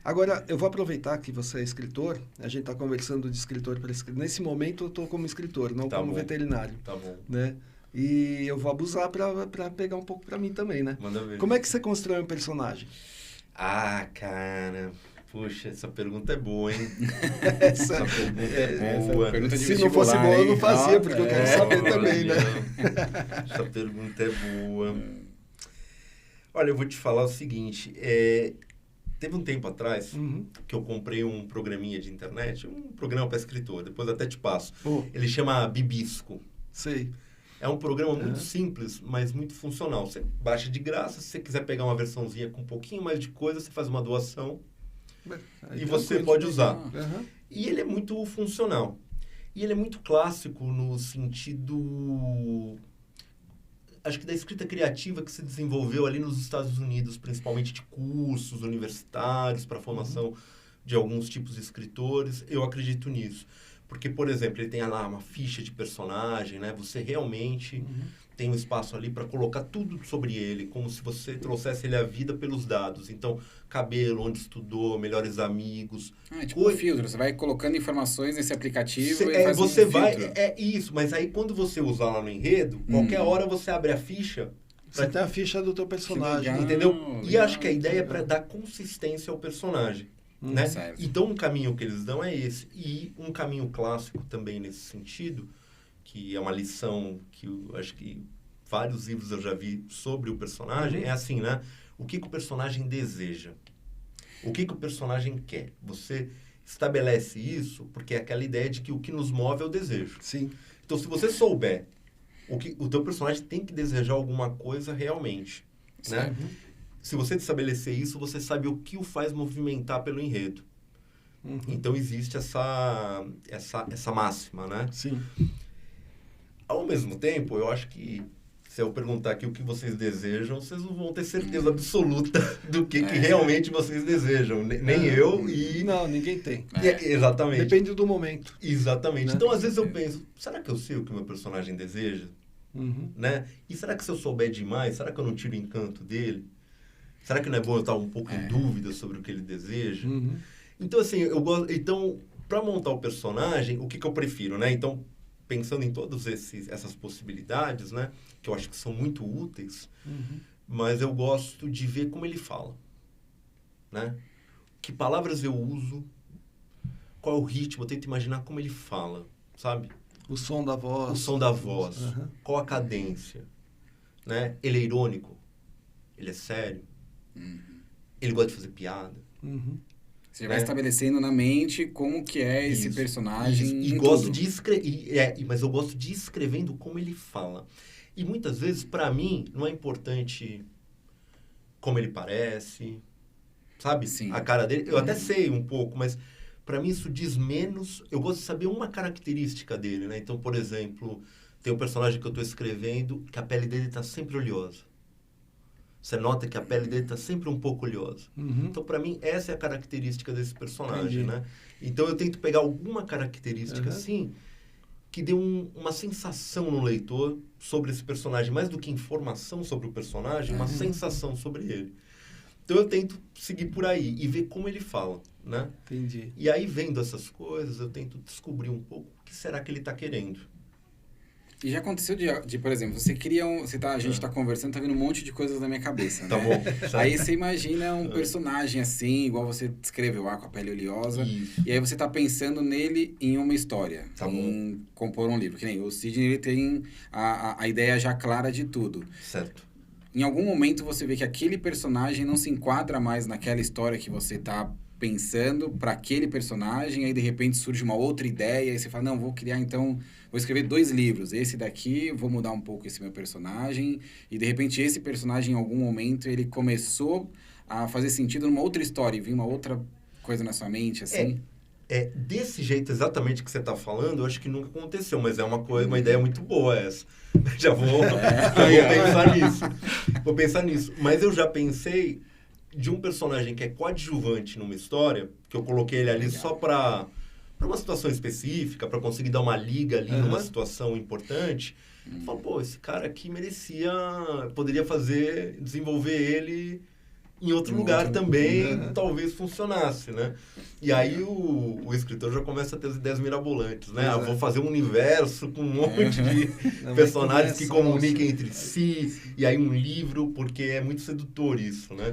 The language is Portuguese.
Agora, eu vou aproveitar que você é escritor, a gente está conversando de escritor para escritor. Nesse momento, eu estou como escritor, não Tá como bom. veterinário. Tá bom. Né? E eu vou abusar para pegar um pouco para mim também, né? Manda ver. Como é que você constrói um personagem? Ah, cara... Puxa, essa pergunta é boa, hein? Essa pergunta é boa. Pergunta de Se não fosse vestibular, boa, eu não hein? fazia, Nossa, porque eu quero saber também, né? Essa pergunta é boa. Olha, eu vou te falar o seguinte. Teve um tempo atrás que eu comprei um programinha de internet, um programa para escritor, depois até te passo. Ele chama Bibisco. Sei. É um programa muito simples, mas muito funcional. Você baixa de graça, se você quiser pegar uma versãozinha com um pouquinho mais de coisa, você faz uma doação e você pode usar. E ele é muito funcional. E ele é muito clássico no sentido... Acho que da escrita criativa que se desenvolveu ali nos Estados Unidos, principalmente de cursos universitários para a formação de alguns tipos de escritores. Eu acredito nisso. Porque, por exemplo, ele tem lá uma ficha de personagem, né? Você realmente tem um espaço ali para colocar tudo sobre ele, como se você trouxesse ele à vida pelos dados. Então, cabelo, onde estudou, melhores amigos. É tipo um filtro, você vai colocando informações nesse aplicativo e faz você um vai, filtro. isso, mas aí quando você usar lá no enredo, qualquer hora você abre a ficha. Você tem a ficha do teu personagem. legal. Entendeu? E acho que a ideia é para dar consistência ao personagem. Né? Certo. Então, um caminho que eles dão é esse. E um caminho clássico também nesse sentido, que é uma lição que eu acho que vários livros eu já vi sobre o personagem, é assim, né? O que o personagem deseja? O que o personagem quer? Você estabelece isso porque é aquela ideia de que o que nos move é o desejo. Sim. Então, se você souber o teu personagem tem que desejar alguma coisa realmente, né? Se você estabelecer isso, você sabe o que o faz movimentar pelo enredo. Então, existe essa máxima, né? Sim. Ao mesmo tempo, eu acho que se eu perguntar aqui o que vocês desejam, vocês não vão ter certeza absoluta do que realmente vocês desejam. Nem eu e... Não, ninguém tem. Exatamente. Depende do momento. Exatamente. Né? Então, às vezes eu penso, será que eu sei o que o meu personagem deseja? Né? E será que se eu souber demais, será que eu não tiro o encanto dele? Será que não é bom eu estar um pouco em dúvida sobre o que ele deseja? Então, assim, eu gosto... Então, para montar o personagem, o que eu prefiro, né? Então, pensando em todas essas possibilidades, né? Que eu acho que são muito úteis, mas eu gosto de ver como ele fala, né? Que palavras eu uso, qual é o ritmo, eu tento imaginar como ele fala, sabe? O som da voz. O som da voz, qual a cadência, né? Ele é irônico, ele é sério, ele gosta de fazer piada. Você vai estabelecendo na mente como que é esse personagem. E gosto de escrever, mas eu gosto de ir escrevendo como ele fala. E muitas vezes, para mim, não é importante como ele parece, sabe? Sim. A cara dele. Eu até sei um pouco, mas para mim isso diz menos. Eu gosto de saber uma característica dele, né? Então, por exemplo, tem um personagem que eu estou escrevendo que a pele dele está sempre oleosa. Você nota que a pele dele está sempre um pouco oleosa. Então, para mim, essa é a característica desse personagem, né? Então, eu tento pegar alguma característica, assim, que dê uma sensação no leitor sobre esse personagem. Mais do que informação sobre o personagem, uma sensação sobre ele. Então, eu tento seguir por aí e ver como ele fala, né? Entendi. E aí, vendo essas coisas, eu tento descobrir um pouco o que será que ele está querendo. E já aconteceu de, por exemplo, você cria a gente tá conversando, tá vendo um monte de coisas na minha cabeça, né? Tá bom. Aí você imagina um personagem assim, igual você descreveu lá, com a pele oleosa. Isso. E aí você tá pensando nele em uma história, Tá em compor um livro. Que nem o Sidney, ele tem a ideia já clara de tudo. Certo. Em algum momento você vê que aquele personagem não se enquadra mais naquela história que você tá pensando para aquele personagem, aí de repente surge uma outra ideia, e você fala, não, vou escrever 2 livros, esse daqui, vou mudar um pouco esse meu personagem, e de repente esse personagem em algum momento ele começou a fazer sentido numa outra história, e vinha uma outra coisa na sua mente, assim. Desse jeito exatamente que você está falando, eu acho que nunca aconteceu, mas é uma ideia muito boa essa. Já vou pensar nisso. Vou pensar nisso. Mas eu já pensei de um personagem que é coadjuvante numa história, que eu coloquei ele ali só para uma situação específica, para conseguir dar uma liga ali numa situação importante. Falo, pô, esse cara aqui poderia desenvolver ele em outro lugar também talvez funcionasse, né? E aí o escritor já começa a ter as ideias mirabolantes, né? Vou fazer um universo com um monte de personagens que comuniquem entre si, e aí um livro, porque é muito sedutor isso, né?